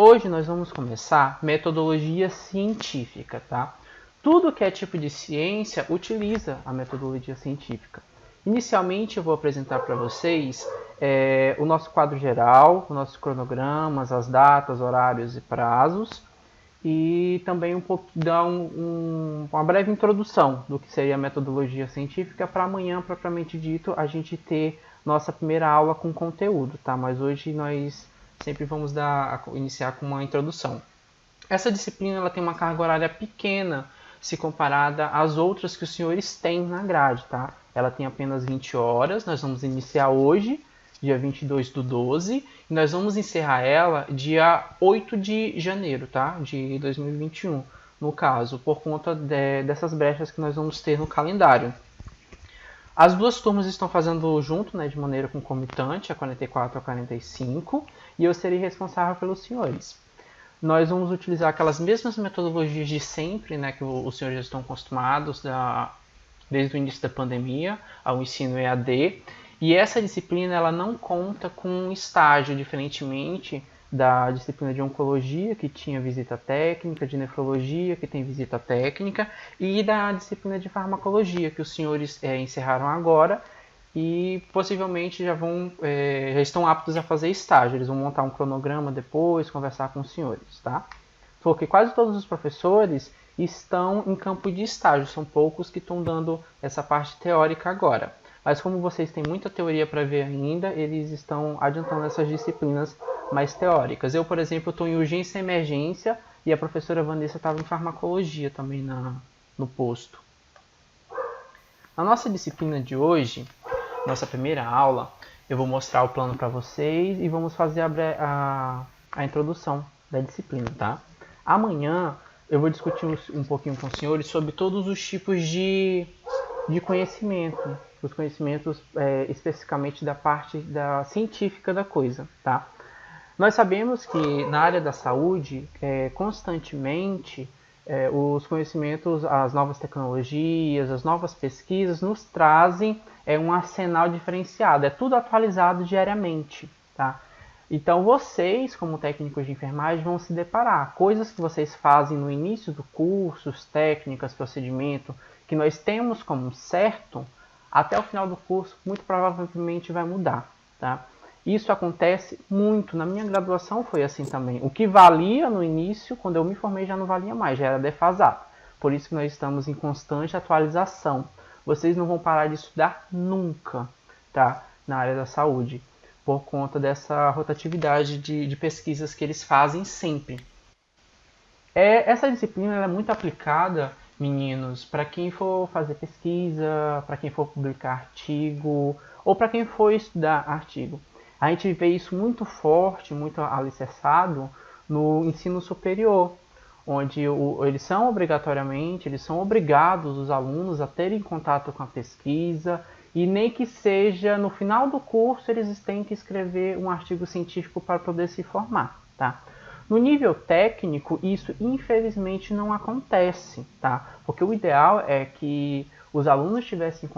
Hoje nós vamos começar metodologia científica, tá? Tudo que é tipo de ciência utiliza a metodologia científica. Inicialmente eu vou apresentar para vocês o nosso quadro geral, os nossos cronogramas, as datas, horários e prazos, e também dar uma breve introdução do que seria a metodologia científica para amanhã, propriamente dito, a gente ter nossa primeira aula com conteúdo, tá? Mas hoje nós sempre vamos iniciar com uma introdução. Essa disciplina ela tem uma carga horária pequena se comparada às outras que os senhores têm na grade, tá? Ela tem apenas 20 horas, nós vamos iniciar hoje, dia 22/12, e nós vamos encerrar ela dia 8 de janeiro, tá? De 2021, no caso, por conta dessas brechas que nós vamos ter no calendário. As duas turmas estão fazendo junto, né, de maneira concomitante, a 44 e a 45, e eu serei responsável pelos senhores. Nós vamos utilizar aquelas mesmas metodologias de sempre, né, que os senhores já estão acostumados desde o início da pandemia, ao ensino EAD. E essa disciplina ela não conta com estágio, diferentemente da disciplina de oncologia, que tinha visita técnica, de nefrologia, que tem visita técnica, e da disciplina de farmacologia, que os senhores encerraram agora e possivelmente já estão aptos a fazer estágio. Eles vão montar um cronograma depois, conversar com os senhores, tá? Porque quase todos os professores estão em campo de estágio, são poucos que estão dando essa parte teórica agora. Mas como vocês têm muita teoria para ver ainda, eles estão adiantando essas disciplinas mais teóricas. Eu, por exemplo, estou em urgência e emergência e a professora Vanessa estava em farmacologia também no posto. Na nossa disciplina de hoje, nossa primeira aula, eu vou mostrar o plano para vocês e vamos fazer a introdução da disciplina, tá? Amanhã eu vou discutir um pouquinho com os senhores sobre todos os tipos de conhecimento, os conhecimentos especificamente da parte científica da coisa, tá? Nós sabemos que na área da saúde, constantemente, os conhecimentos, as novas tecnologias, as novas pesquisas nos trazem um arsenal diferenciado, é tudo atualizado diariamente, tá? Então vocês, como técnicos de enfermagem, vão se deparar coisas que vocês fazem no início do curso, técnicas, procedimento, que nós temos como certo, até o final do curso, muito provavelmente vai mudar, tá? Isso acontece muito, na minha graduação foi assim também. O que valia no início, quando eu me formei, já não valia mais, já era defasado. Por isso que nós estamos em constante atualização. Vocês não vão parar de estudar nunca, tá? Na área da saúde, por conta dessa rotatividade de pesquisas que eles fazem sempre. Essa disciplina é muito aplicada, meninos, para quem for fazer pesquisa, para quem for publicar artigo, ou para quem for estudar artigo. A gente vê isso muito forte, muito alicerçado no ensino superior, onde eles são obrigados, os alunos, a terem contato com a pesquisa, e nem que seja no final do curso eles têm que escrever um artigo científico para poder se formar, tá? No nível técnico, isso infelizmente não acontece, tá? Porque o ideal é que os alunos tivessem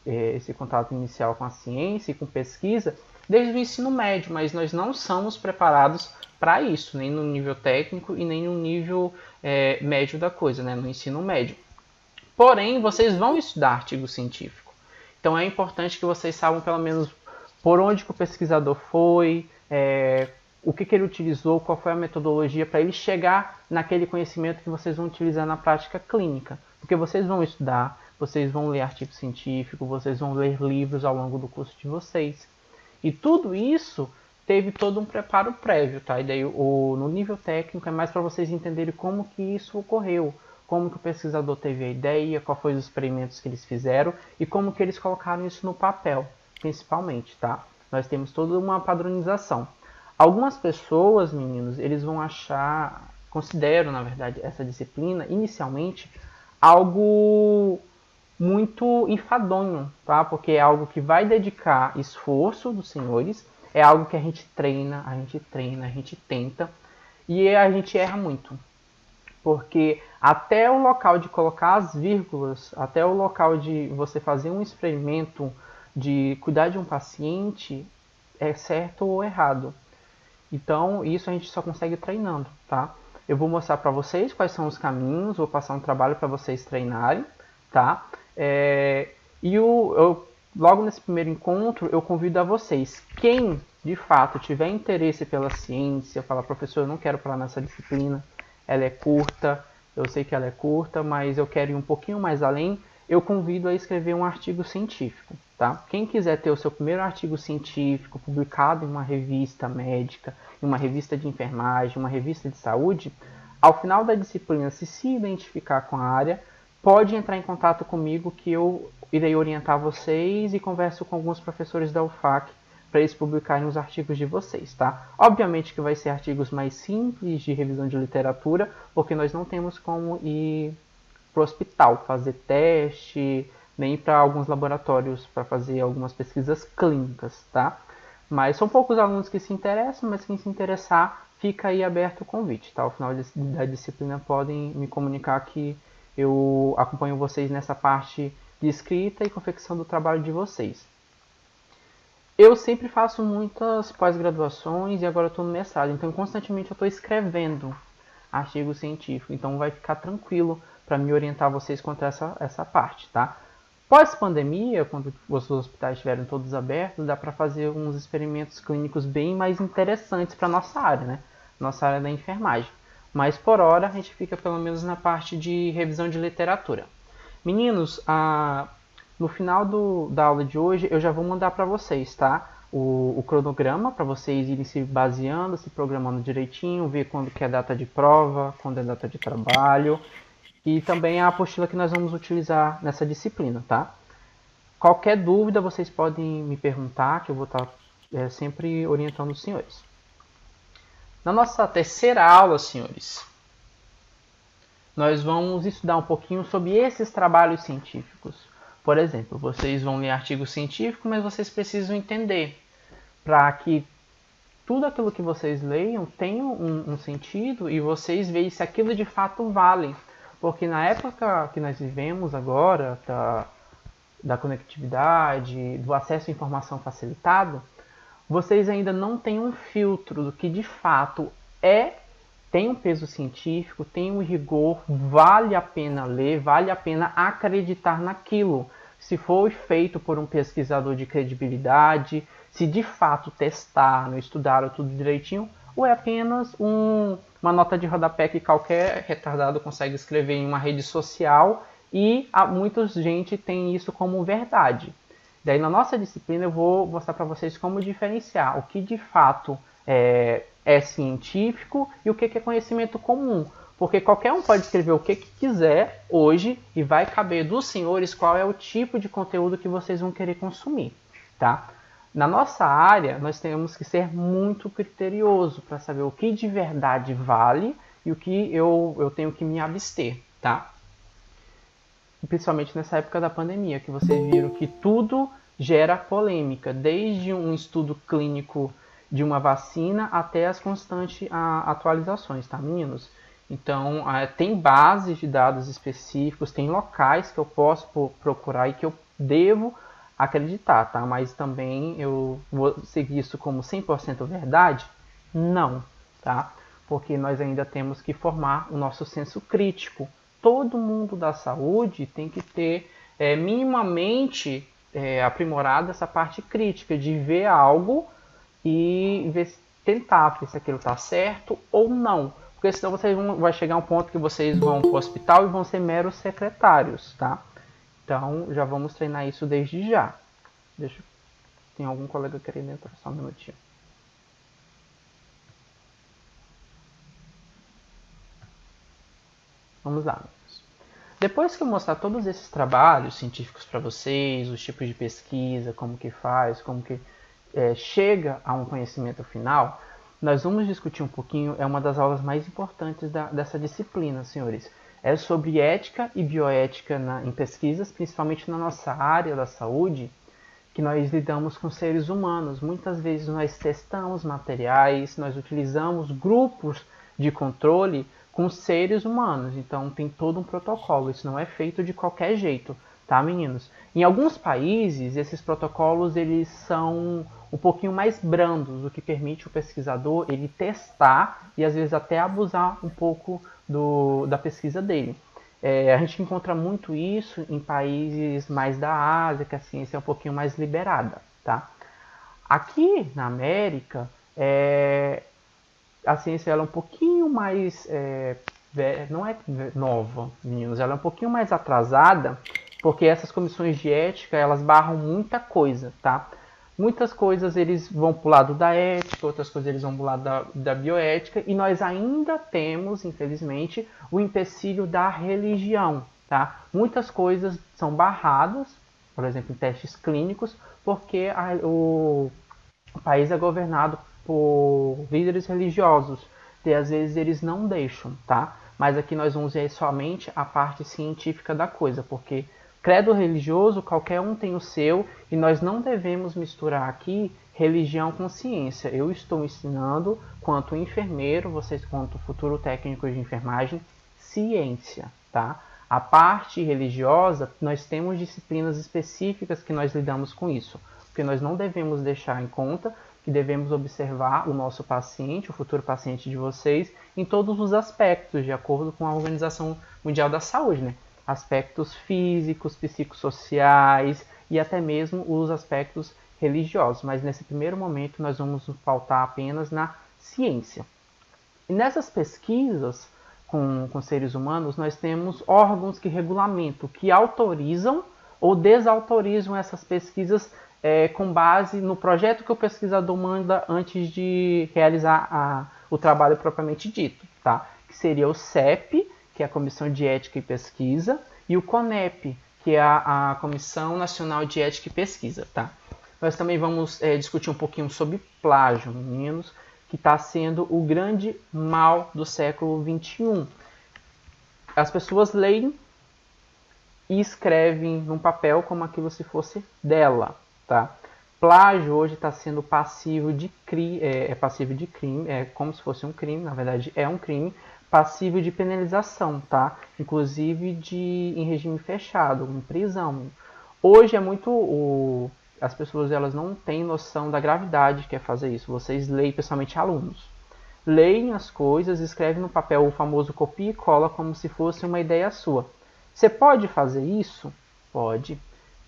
esse contato inicial com a ciência e com pesquisa desde o ensino médio, mas nós não somos preparados para isso, nem no nível técnico e nem no nível médio da coisa, né? No ensino médio. Porém, vocês vão estudar artigo científico. Então é importante que vocês saibam pelo menos por onde que o pesquisador foi, o que ele utilizou, qual foi a metodologia para ele chegar naquele conhecimento que vocês vão utilizar na prática clínica. Porque vocês vão estudar, vocês vão ler artigo científico, vocês vão ler livros ao longo do curso de vocês. E tudo isso teve todo um preparo prévio, tá? E daí no nível técnico é mais para vocês entenderem como que isso ocorreu, como que o pesquisador teve a ideia, quais foram os experimentos que eles fizeram e como que eles colocaram isso no papel, principalmente, tá? Nós temos toda uma padronização. Algumas pessoas, meninos, eles vão consideram, na verdade, essa disciplina, inicialmente, algo muito enfadonho, tá? Porque é algo que vai dedicar esforço dos senhores, é algo que a gente treina, a gente tenta, e a gente erra muito. Porque até o local de colocar as vírgulas, até o local de você fazer um experimento, de cuidar de um paciente, é certo ou errado. Então, isso a gente só consegue treinando, tá? Eu vou mostrar para vocês quais são os caminhos, vou passar um trabalho para vocês treinarem, tá? Logo nesse primeiro encontro, eu convido a vocês, quem de fato tiver interesse pela ciência, falar, professor, eu não quero falar nessa disciplina, ela é curta, eu sei que ela é curta, mas eu quero ir um pouquinho mais além, eu convido a escrever um artigo científico, tá? Quem quiser ter o seu primeiro artigo científico publicado em uma revista médica, em uma revista de enfermagem, uma revista de saúde, ao final da disciplina, se identificar com a área, pode entrar em contato comigo que eu irei orientar vocês e converso com alguns professores da UFAC para eles publicarem os artigos de vocês, tá? Obviamente que vai ser artigos mais simples de revisão de literatura, porque nós não temos como ir para o hospital fazer teste, nem para alguns laboratórios para fazer algumas pesquisas clínicas, tá? Mas são poucos alunos que se interessam, mas quem se interessar, fica aí aberto o convite, tá? Ao final da disciplina podem me comunicar que eu acompanho vocês nessa parte de escrita e confecção do trabalho de vocês. Eu sempre faço muitas pós-graduações e agora estou no mestrado, então constantemente eu estou escrevendo artigo científico, então vai ficar tranquilo para me orientar vocês quanto a essa parte, tá? Pós-pandemia, quando os hospitais estiverem todos abertos, dá para fazer uns experimentos clínicos bem mais interessantes para nossa área, né? Nossa área da enfermagem. Mas por hora a gente fica pelo menos na parte de revisão de literatura. Meninos, no final da aula de hoje eu já vou mandar para vocês, tá? O cronograma para vocês irem se baseando, se programando direitinho, ver quando que é a data de prova, quando é a data de trabalho e também a apostila que nós vamos utilizar nessa disciplina, tá? Qualquer dúvida vocês podem me perguntar, que eu vou estar sempre orientando os senhores. Na nossa terceira aula, senhores, nós vamos estudar um pouquinho sobre esses trabalhos científicos. Por exemplo, vocês vão ler artigo científico, mas vocês precisam entender para que tudo aquilo que vocês leiam tenha um sentido e vocês vejam se aquilo de fato vale. Porque na época que nós vivemos agora, da conectividade, do acesso à informação facilitado, vocês ainda não têm um filtro do que de fato tem um peso científico, tem um rigor, vale a pena ler, vale a pena acreditar naquilo. Se foi feito por um pesquisador de credibilidade, se de fato testaram, estudaram tudo direitinho, ou é apenas uma nota de rodapé que qualquer retardado consegue escrever em uma rede social e muita gente tem isso como verdade. Daí na nossa disciplina eu vou mostrar para vocês como diferenciar o que de fato é científico e o que é conhecimento comum. Porque qualquer um pode escrever o que quiser hoje e vai caber dos senhores qual é o tipo de conteúdo que vocês vão querer consumir, tá? Na nossa área, nós temos que ser muito criterioso para saber o que de verdade vale e o que eu tenho que me abster, tá? Principalmente nessa época da pandemia, que vocês viram que tudo gera polêmica, desde um estudo clínico de uma vacina até as constantes atualizações, tá, meninos? Então, tem bases de dados específicos, tem locais que eu posso procurar e que eu devo acreditar, tá? Mas também eu vou seguir isso como 100% verdade? Não, tá? Porque nós ainda temos que formar o nosso senso crítico. Todo mundo da saúde tem que ter minimamente aprimorado essa parte crítica de ver algo e tentar ver se aquilo está certo ou não. Porque senão vocês vai chegar um ponto que vocês vão para o hospital e vão ser meros secretários, tá? Então, já vamos treinar isso desde já. Tem algum colega querendo entrar? Só um minutinho. Vamos lá, amigos. Depois que eu mostrar todos esses trabalhos científicos para vocês, os tipos de pesquisa, como que faz, como que chega a um conhecimento final, nós vamos discutir um pouquinho, é uma das aulas mais importantes dessa disciplina, senhores. É sobre ética e bioética em pesquisas, principalmente na nossa área da saúde, que nós lidamos com seres humanos. Muitas vezes nós testamos materiais, nós utilizamos grupos de controle com seres humanos. Então tem todo um protocolo, isso não é feito de qualquer jeito. tá, meninos? Em alguns países, esses protocolos eles são um pouquinho mais brandos, o que permite o pesquisador ele testar e às vezes até abusar um pouco da pesquisa dele. A gente encontra muito isso em países mais da Ásia, que a ciência é um pouquinho mais liberada, tá? Aqui na América, a ciência ela é um pouquinho mais, não é nova, meninos, ela é um pouquinho mais atrasada, porque essas comissões de ética, elas barram muita coisa, tá? Muitas coisas eles vão para o lado da ética, outras coisas eles vão para o lado da bioética, e nós ainda temos, infelizmente, o empecilho da religião, tá? Muitas coisas são barradas, por exemplo, em testes clínicos, porque o país é governado por líderes religiosos, e às vezes eles não deixam, tá? Mas aqui nós vamos ver somente a parte científica da coisa, porque credo religioso, qualquer um tem o seu, e nós não devemos misturar aqui religião com ciência. Eu estou ensinando, quanto enfermeiro, vocês quanto futuro técnico de enfermagem, ciência, tá? A parte religiosa, nós temos disciplinas específicas que nós lidamos com isso, porque nós não devemos deixar em conta que devemos observar o nosso paciente, o futuro paciente de vocês, em todos os aspectos, de acordo com a Organização Mundial da Saúde, né? Aspectos físicos, psicossociais e até mesmo os aspectos religiosos. Mas nesse primeiro momento nós vamos nos pautar apenas na ciência. E nessas pesquisas com seres humanos, nós temos órgãos que regulamentam, que autorizam ou desautorizam essas pesquisas com base no projeto que o pesquisador manda antes de realizar o trabalho propriamente dito, tá? Que seria o CEP, que é a Comissão de Ética e Pesquisa, e o CONEP, que é a Comissão Nacional de Ética e Pesquisa, tá? Nós também vamos discutir um pouquinho sobre plágio, meninos, que está sendo o grande mal do século XXI. As pessoas leem e escrevem num papel como aquilo se fosse dela, tá? Plágio hoje está sendo passivo de crime, é como se fosse um crime, na verdade é um crime, passivo de penalização, tá? Inclusive em regime fechado, em prisão. Hoje é muito as pessoas elas não têm noção da gravidade que é fazer isso. Vocês leem, principalmente alunos, leem as coisas, escrevem no papel o famoso copia e cola como se fosse uma ideia sua. Você pode fazer isso? Pode,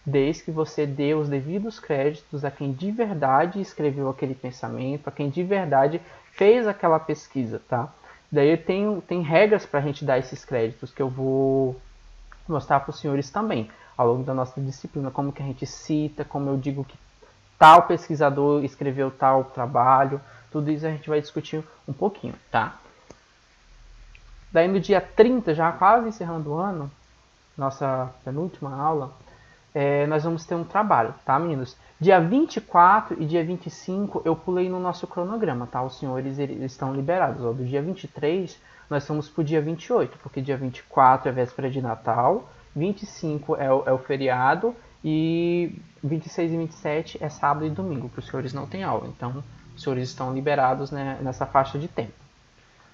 desde que você dê os devidos créditos a quem de verdade escreveu aquele pensamento, a quem de verdade fez aquela pesquisa, tá? Daí tem regras para a gente dar esses créditos que eu vou mostrar para os senhores também, ao longo da nossa disciplina, como que a gente cita, como eu digo que tal pesquisador escreveu tal trabalho, tudo isso a gente vai discutir um pouquinho, tá? Daí no dia 30, já quase encerrando o ano, nossa penúltima aula, nós vamos ter um trabalho, tá, meninos? Dia 24 e dia 25 eu pulei no nosso cronograma, tá? Os senhores eles estão liberados. Ó. Do dia 23 nós vamos pro dia 28, porque dia 24 é véspera de Natal, 25 é o feriado e 26 e 27 é sábado e domingo, que os senhores não têm aula. Então, os senhores estão liberados, né, nessa faixa de tempo.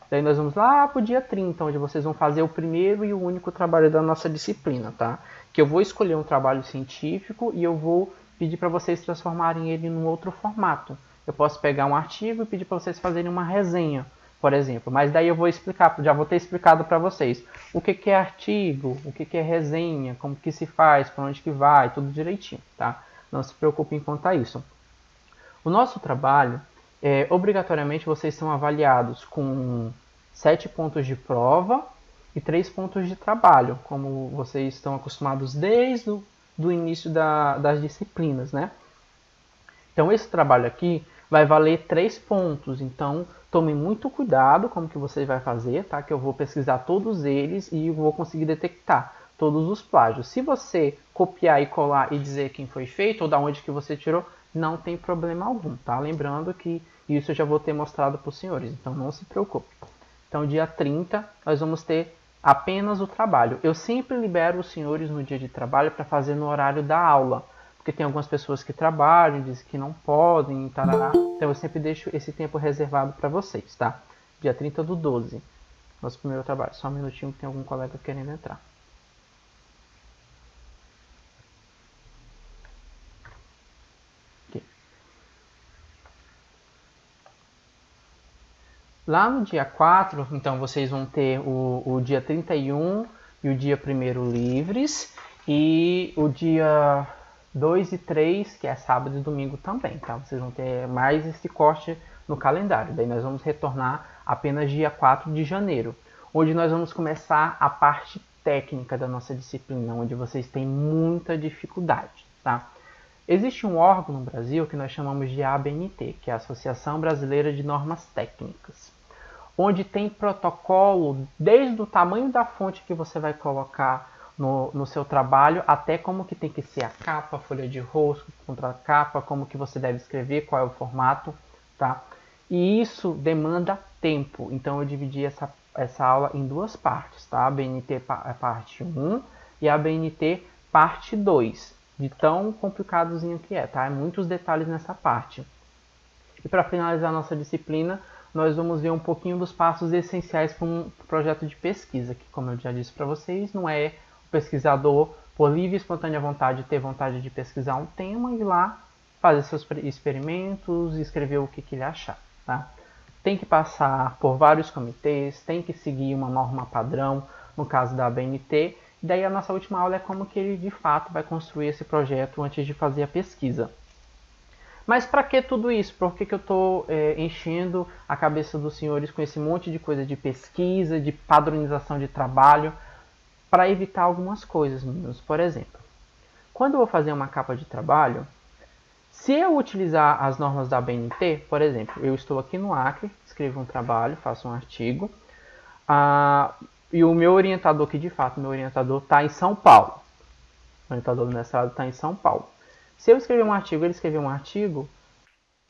Daí nós vamos lá pro dia 30, onde vocês vão fazer o primeiro e o único trabalho da nossa disciplina, tá? Que eu vou escolher um trabalho científico e eu vou pedir para vocês transformarem ele num outro formato. Eu posso pegar um artigo e pedir para vocês fazerem uma resenha, por exemplo. Mas daí eu vou explicar, já vou ter explicado para vocês o que é artigo, o que é resenha, como que se faz, para onde que vai, tudo direitinho, tá? Não se preocupem quanto a isso. O nosso trabalho, obrigatoriamente vocês são avaliados com 7 pontos de prova e 3 pontos de trabalho, como vocês estão acostumados desde o início das disciplinas, né? Então esse trabalho aqui vai valer 3 pontos, então tome muito cuidado como que você vai fazer, tá? Que eu vou pesquisar todos eles e vou conseguir detectar todos os plágios. Se você copiar e colar e dizer quem foi feito ou da onde que você tirou, não tem problema algum, tá? Lembrando que isso eu já vou ter mostrado para os senhores, então não se preocupe. Então dia 30 nós vamos ter apenas o trabalho. Eu sempre libero os senhores no dia de trabalho para fazer no horário da aula, porque tem algumas pessoas que trabalham, dizem que não podem, tarará. Então eu sempre deixo esse tempo reservado para vocês, tá? Dia 30/12, nosso primeiro trabalho. Só um minutinho que tem algum colega querendo entrar. Lá no dia 4, então vocês vão ter o dia 31 e o dia 1º livres, e o dia 2 e 3, que é sábado e domingo também, tá? Vocês vão ter mais esse corte no calendário. Daí nós vamos retornar apenas dia 4 de janeiro, onde nós vamos começar a parte técnica da nossa disciplina, onde vocês têm muita dificuldade, tá? Existe um órgão no Brasil que nós chamamos de ABNT, que é a Associação Brasileira de Normas Técnicas, onde tem protocolo desde o tamanho da fonte que você vai colocar no seu trabalho, até como que tem que ser a capa, a folha de rosto, contracapa, como que você deve escrever, qual é o formato, tá? E isso demanda tempo, então eu dividi essa aula em duas partes, tá? A ABNT parte 1 e a ABNT parte 2, de tão complicadozinho que é, tá? Muitos detalhes nessa parte. E para finalizar a nossa disciplina, nós vamos ver um pouquinho dos passos essenciais para um projeto de pesquisa, que, como eu já disse para vocês, não é o pesquisador, por livre e espontânea vontade, ter vontade de pesquisar um tema e ir lá fazer seus experimentos e escrever o que ele achar. Tá? Tem que passar por vários comitês, tem que seguir uma norma padrão, no caso da ABNT. Daí a nossa última aula é como que ele de fato vai construir esse projeto antes de fazer a pesquisa. Mas para que tudo isso? Por que eu estou enchendo a cabeça dos senhores com esse monte de coisa de pesquisa, de padronização de trabalho? Para evitar algumas coisas, meninos. Por exemplo, quando eu vou fazer uma capa de trabalho, se eu utilizar as normas da ABNT, por exemplo, eu estou aqui no Acre, escrevo um trabalho, faço um artigo, e o meu orientador, que de fato meu orientador está em São Paulo, o orientador do mestrado está em São Paulo. Se eu escrever um artigo, ele escrever um artigo,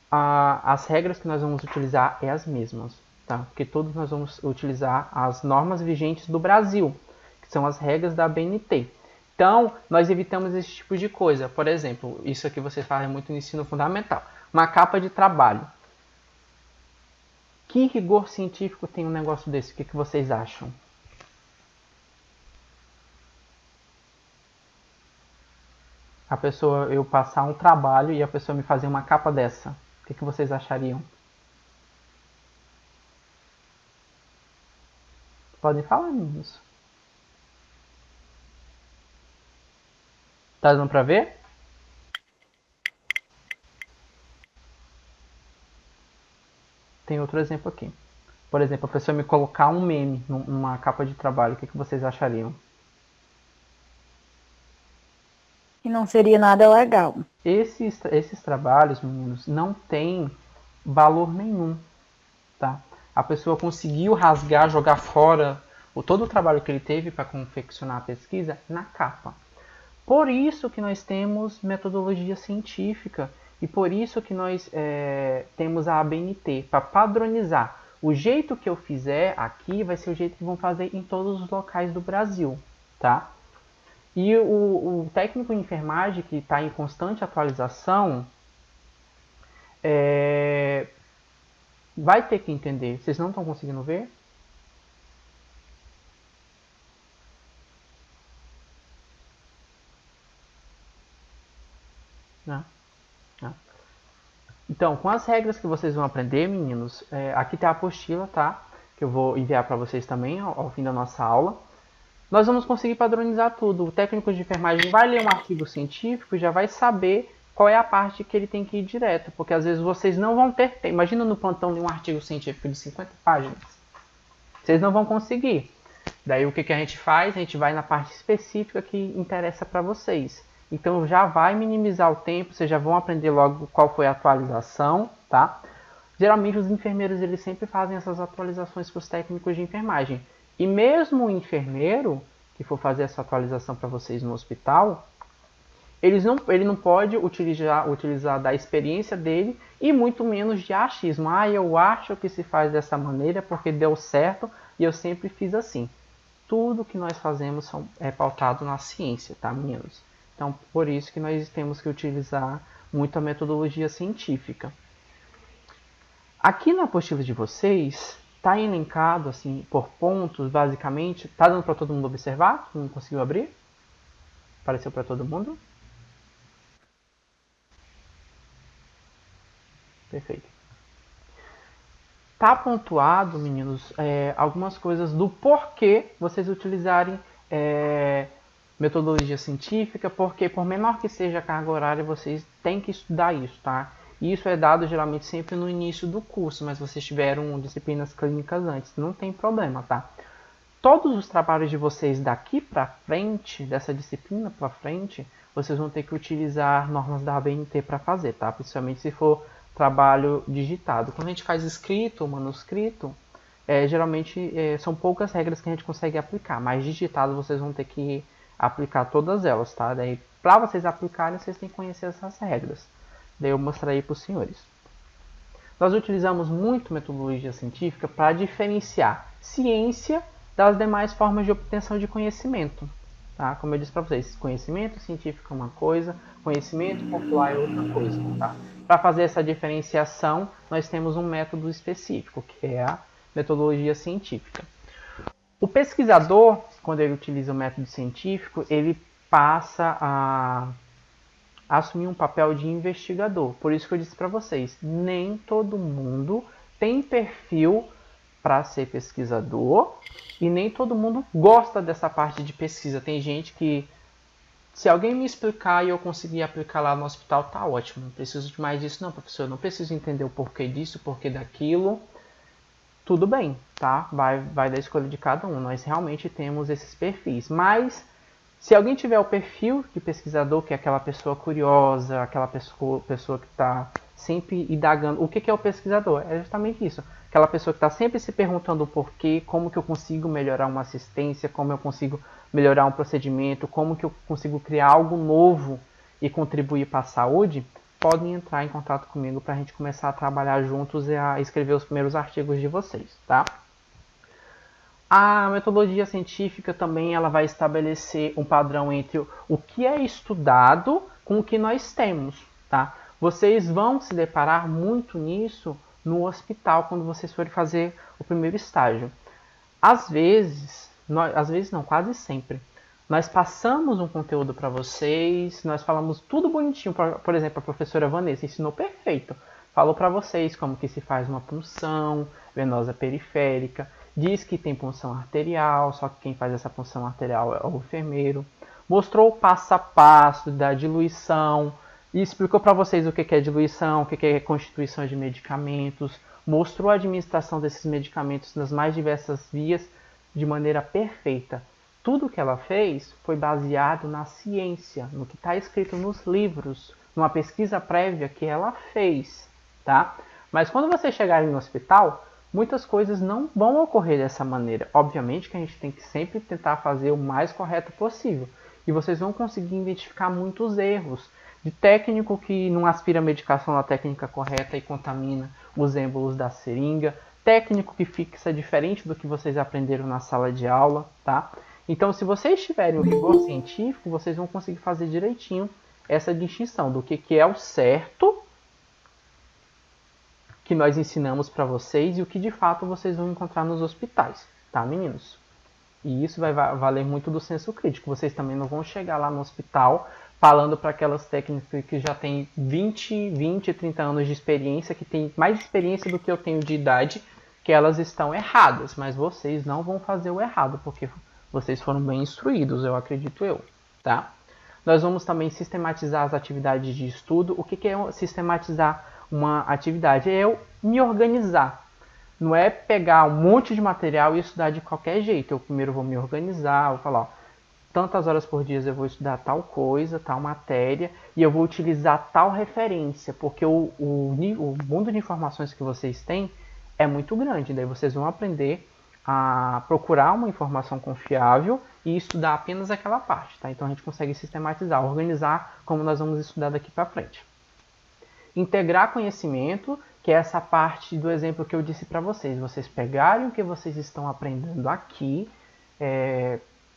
as regras que nós vamos utilizar é as mesmas, tá? Porque todos nós vamos utilizar as normas vigentes do Brasil, que são as regras da ABNT. Então, nós evitamos esse tipo de coisa. Por exemplo, isso aqui vocês fazem muito no ensino fundamental. Uma capa de trabalho. Que rigor científico tem um negócio desse? O que vocês acham? A pessoa, eu passar um trabalho e a pessoa me fazer uma capa dessa. O que vocês achariam? Podem falar, meninos. Tá dando pra ver? Tem outro exemplo aqui. Por exemplo, a pessoa me colocar um meme numa capa de trabalho. O que vocês achariam? Que não seria nada legal. Esses trabalhos, meninos, não têm valor nenhum, tá? A pessoa conseguiu rasgar, jogar fora todo o trabalho que ele teve para confeccionar a pesquisa na capa. Por isso que nós temos metodologia científica e por isso que nós temos a ABNT, para padronizar. O jeito que eu fizer aqui vai ser o jeito que vão fazer em todos os locais do Brasil, tá? E o técnico de enfermagem que está em constante atualização vai ter que entender. Vocês não estão conseguindo ver? Não. Não. Então, com as regras que vocês vão aprender, meninos, aqui tem a apostila, tá? Que eu vou enviar para vocês também ao fim da nossa aula. Nós vamos conseguir padronizar tudo. O técnico de enfermagem vai ler um artigo científico e já vai saber qual é a parte que ele tem que ir direto. Porque às vezes vocês não vão ter tempo. Imagina no plantão ler um artigo científico de 50 páginas. Vocês não vão conseguir. Daí o que a gente faz? A gente vai na parte específica que interessa para vocês. Então já vai minimizar o tempo, vocês já vão aprender logo qual foi a atualização, tá? Geralmente os enfermeiros eles sempre fazem essas atualizações para os técnicos de enfermagem. E mesmo o enfermeiro que for fazer essa atualização para vocês no hospital, ele não pode utilizar da experiência dele e muito menos de achismo. Eu acho que se faz dessa maneira porque deu certo e eu sempre fiz assim. Tudo que nós fazemos é pautado na ciência, tá, meninos? Então, por isso que nós temos que utilizar muito a metodologia científica. Aqui na apostila de vocês, está elencado assim por pontos, basicamente. Está dando para todo mundo observar? Não conseguiu abrir? Apareceu para todo mundo? Perfeito. tá pontuado, meninos, algumas coisas do porquê vocês utilizarem metodologia científica, porque por menor que seja a carga horária, vocês têm que estudar isso, tá? E isso é dado geralmente sempre no início do curso, mas vocês tiveram disciplinas clínicas antes, não tem problema, tá? Todos os trabalhos de vocês daqui para frente, dessa disciplina para frente, vocês vão ter que utilizar normas da ABNT para fazer, tá? Principalmente se for trabalho digitado. Quando a gente faz escrito, manuscrito, geralmente são poucas regras que a gente consegue aplicar, mas digitado vocês vão ter que aplicar todas elas, tá? Daí, para vocês aplicarem, vocês têm que conhecer essas regras. Daí eu mostrarei para os senhores. Nós utilizamos muito metodologia científica para diferenciar ciência das demais formas de obtenção de conhecimento. Tá? Como eu disse para vocês, conhecimento científico é uma coisa, conhecimento popular é outra coisa. Tá? Para fazer essa diferenciação, nós temos um método específico, que é a metodologia científica. O pesquisador, quando ele utiliza o método científico, ele passa a assumir um papel de investigador. Por isso que eu disse para vocês, nem todo mundo tem perfil para ser pesquisador e nem todo mundo gosta dessa parte de pesquisa. Tem gente que, se alguém me explicar e eu conseguir aplicar lá no hospital, tá ótimo. Não preciso de mais disso não, professor. Eu não preciso entender o porquê disso, o porquê daquilo. Tudo bem, tá? Vai da escolha de cada um. Nós realmente temos esses perfis. Mas se alguém tiver o perfil de pesquisador, que é aquela pessoa curiosa, aquela pessoa que está sempre indagando. O que é o pesquisador? É justamente isso. Aquela pessoa que está sempre se perguntando o porquê, como que eu consigo melhorar uma assistência, como eu consigo melhorar um procedimento, como que eu consigo criar algo novo e contribuir para a saúde, podem entrar em contato comigo para a gente começar a trabalhar juntos e a escrever os primeiros artigos de vocês, tá? A metodologia científica também ela vai estabelecer um padrão entre o que é estudado com o que nós temos, tá? Vocês vão se deparar muito nisso no hospital quando vocês forem fazer o primeiro estágio. Às vezes não, quase sempre, nós passamos um conteúdo para vocês, nós falamos tudo bonitinho, por exemplo, a professora Vanessa ensinou perfeito, falou para vocês como que se faz uma punção venosa periférica, diz que tem punção arterial, só que quem faz essa punção arterial é o enfermeiro. Mostrou o passo a passo da diluição e explicou para vocês o que é diluição, o que é constituição de medicamentos. Mostrou a administração desses medicamentos nas mais diversas vias de maneira perfeita. Tudo que ela fez foi baseado na ciência, no que está escrito nos livros, numa pesquisa prévia que ela fez, tá? Mas quando vocês chegarem no hospital, muitas coisas não vão ocorrer dessa maneira. Obviamente que a gente tem que sempre tentar fazer o mais correto possível. E vocês vão conseguir identificar muitos erros de técnico que não aspira a medicação na técnica correta e contamina os êmbolos da seringa. Técnico que fixa diferente do que vocês aprenderam na sala de aula, tá? Então, se vocês tiverem o rigor científico, vocês vão conseguir fazer direitinho essa distinção do que é o certo que nós ensinamos para vocês e o que de fato vocês vão encontrar nos hospitais, tá, meninos? E isso vai valer muito do senso crítico. Vocês também não vão chegar lá no hospital falando para aquelas técnicas que já têm 20, 30 anos de experiência, que tem mais experiência do que eu tenho de idade, que elas estão erradas, mas vocês não vão fazer o errado, porque vocês foram bem instruídos, eu acredito eu, tá? Nós vamos também sistematizar as atividades de estudo. O que é sistematizar uma atividade? É eu me organizar. Não é pegar um monte de material e estudar de qualquer jeito. Eu primeiro vou me organizar, vou falar, ó, tantas horas por dia eu vou estudar tal coisa, tal matéria, e eu vou utilizar tal referência, porque o mundo de informações que vocês têm é muito grande. Daí vocês vão aprender a procurar uma informação confiável e estudar apenas aquela parte, tá? Então a gente consegue sistematizar, organizar como nós vamos estudar daqui para frente. Integrar conhecimento, que é essa parte do exemplo que eu disse para vocês. Vocês pegarem o que vocês estão aprendendo aqui,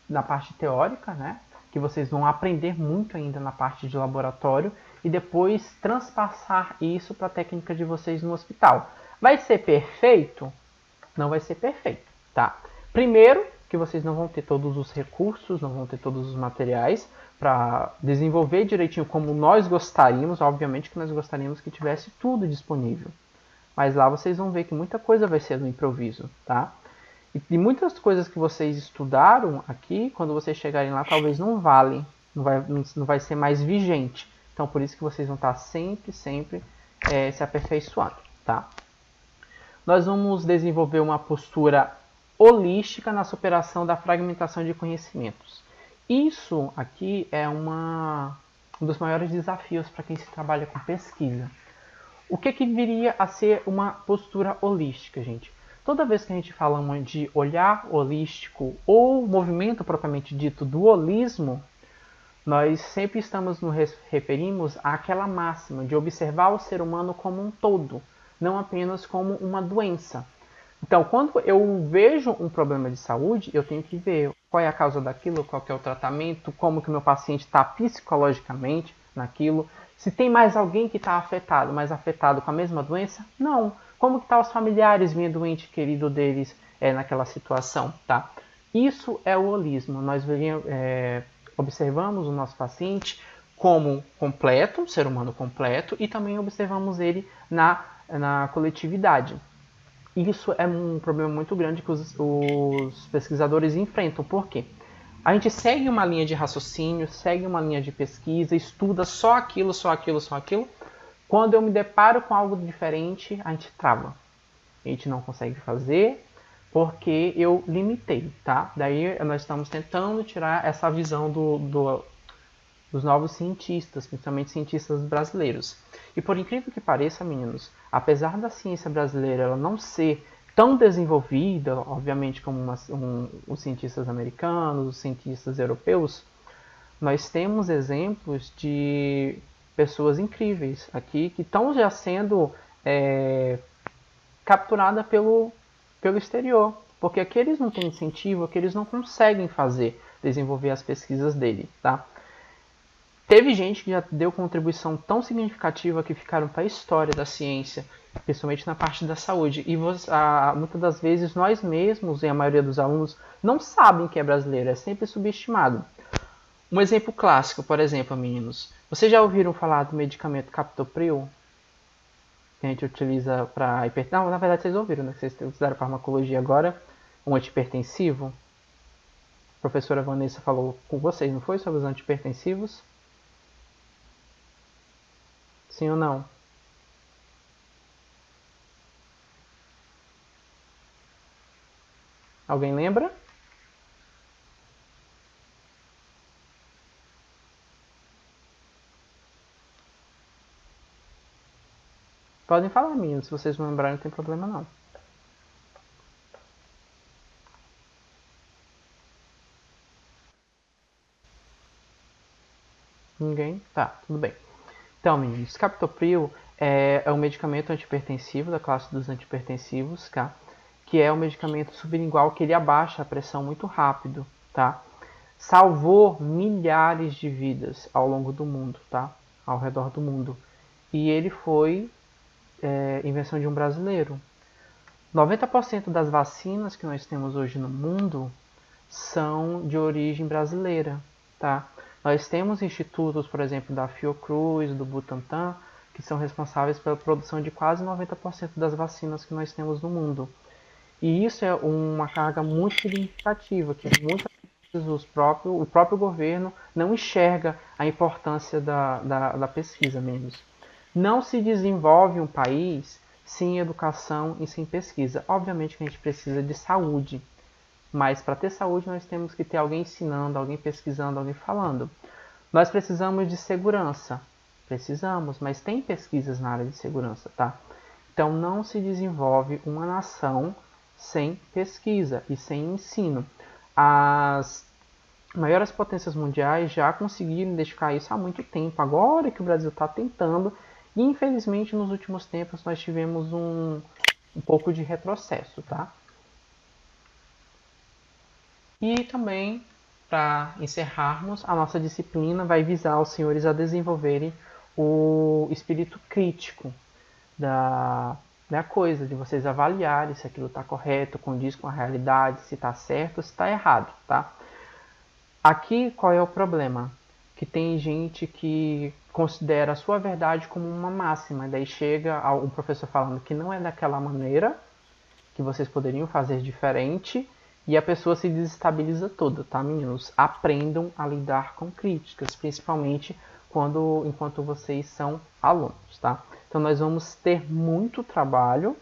na parte teórica, né? Que vocês vão aprender muito ainda na parte de laboratório, e depois transpassar isso para a técnica de vocês no hospital. Vai ser perfeito? Não vai ser perfeito, tá? Primeiro, que vocês não vão ter todos os recursos, não vão ter todos os materiais para desenvolver direitinho como nós gostaríamos. Obviamente que nós gostaríamos que tivesse tudo disponível. Mas lá vocês vão ver que muita coisa vai ser no improviso, tá? E muitas coisas que vocês estudaram aqui, quando vocês chegarem lá, talvez não valem, não vai ser mais vigente. Então, por isso que vocês vão estar sempre se aperfeiçoando, tá? Nós vamos desenvolver uma postura holística na superação da fragmentação de conhecimentos. Isso aqui é um dos maiores desafios para quem se trabalha com pesquisa. O que viria a ser uma postura holística, gente? Toda vez que a gente fala de olhar holístico ou movimento propriamente dito do holismo, nós sempre nos referimos àquela máxima de observar o ser humano como um todo, não apenas como uma doença. Então, quando eu vejo um problema de saúde, eu tenho que ver qual é a causa daquilo, qual é o tratamento, como que o meu paciente está psicologicamente naquilo. Se tem mais alguém que está afetado, mas afetado com a mesma doença? Não. Como que estão os familiares vendo o ente querido deles naquela situação, tá? Isso é o holismo. Nós observamos o nosso paciente como completo, um ser humano completo, e também observamos ele na coletividade. Isso é um problema muito grande que os pesquisadores enfrentam. Por quê? A gente segue uma linha de raciocínio, segue uma linha de pesquisa, estuda só aquilo, só aquilo, só aquilo. Quando eu me deparo com algo diferente, a gente trava. A gente não consegue fazer porque eu limitei, tá? Daí nós estamos tentando tirar essa visão dos novos cientistas, principalmente cientistas brasileiros. E por incrível que pareça, meninos, apesar da ciência brasileira ela não ser tão desenvolvida, obviamente, como os cientistas americanos, os cientistas europeus, nós temos exemplos de pessoas incríveis aqui que estão já sendo capturadas pelo exterior, porque aqui eles não têm incentivo, aqui eles não conseguem desenvolver as pesquisas dele, tá? Teve gente que já deu contribuição tão significativa que ficaram para a história da ciência, principalmente na parte da saúde. E muitas das vezes nós mesmos, e a maioria dos alunos, não sabem que é brasileiro, é sempre subestimado. Um exemplo clássico, por exemplo, meninos. Vocês já ouviram falar do medicamento Captopril? Que a gente utiliza para hipertensão? Não, na verdade vocês ouviram, né? Vocês estudaram farmacologia agora, um antihipertensivo. A professora Vanessa falou com vocês, não foi? Sobre os antihipertensivos? Sim ou não? Alguém lembra? Podem falar, meninos, se vocês não lembrarem, não tem problema não. Ninguém? Tá, tudo bem. Então, meninos, Captopril é um medicamento antihipertensivo, da classe dos antihipertensivos, tá? Que é um medicamento sublingual que ele abaixa a pressão muito rápido, tá? Salvou milhares de vidas ao longo do mundo, tá? Ao redor do mundo. E ele foi invenção de um brasileiro. 90% das vacinas que nós temos hoje no mundo são de origem brasileira, tá? Nós temos institutos, por exemplo, da Fiocruz, do Butantan, que são responsáveis pela produção de quase 90% das vacinas que nós temos no mundo. E isso é uma carga muito significativa, que muitas vezes o próprio governo não enxerga a importância da pesquisa mesmo. Não se desenvolve um país sem educação e sem pesquisa. Obviamente que a gente precisa de saúde, mas para ter saúde nós temos que ter alguém ensinando, alguém pesquisando, alguém falando. Nós precisamos de segurança. Precisamos, mas tem pesquisas na área de segurança, tá? Então não se desenvolve uma nação sem pesquisa e sem ensino. As maiores potências mundiais já conseguiram identificar isso há muito tempo. Agora que o Brasil está tentando, e infelizmente nos últimos tempos nós tivemos um pouco de retrocesso, tá? E também, para encerrarmos, a nossa disciplina vai visar os senhores a desenvolverem o espírito crítico da coisa, de vocês avaliarem se aquilo está correto, condiz com a realidade, se está certo, se está errado, tá? Aqui, qual é o problema? que tem gente que considera a sua verdade como uma máxima, daí chega um professor falando que não é daquela maneira, que vocês poderiam fazer diferente, e a pessoa se desestabiliza toda, tá, meninos? Aprendam a lidar com críticas, principalmente enquanto vocês são alunos, tá? Então nós vamos ter muito trabalho,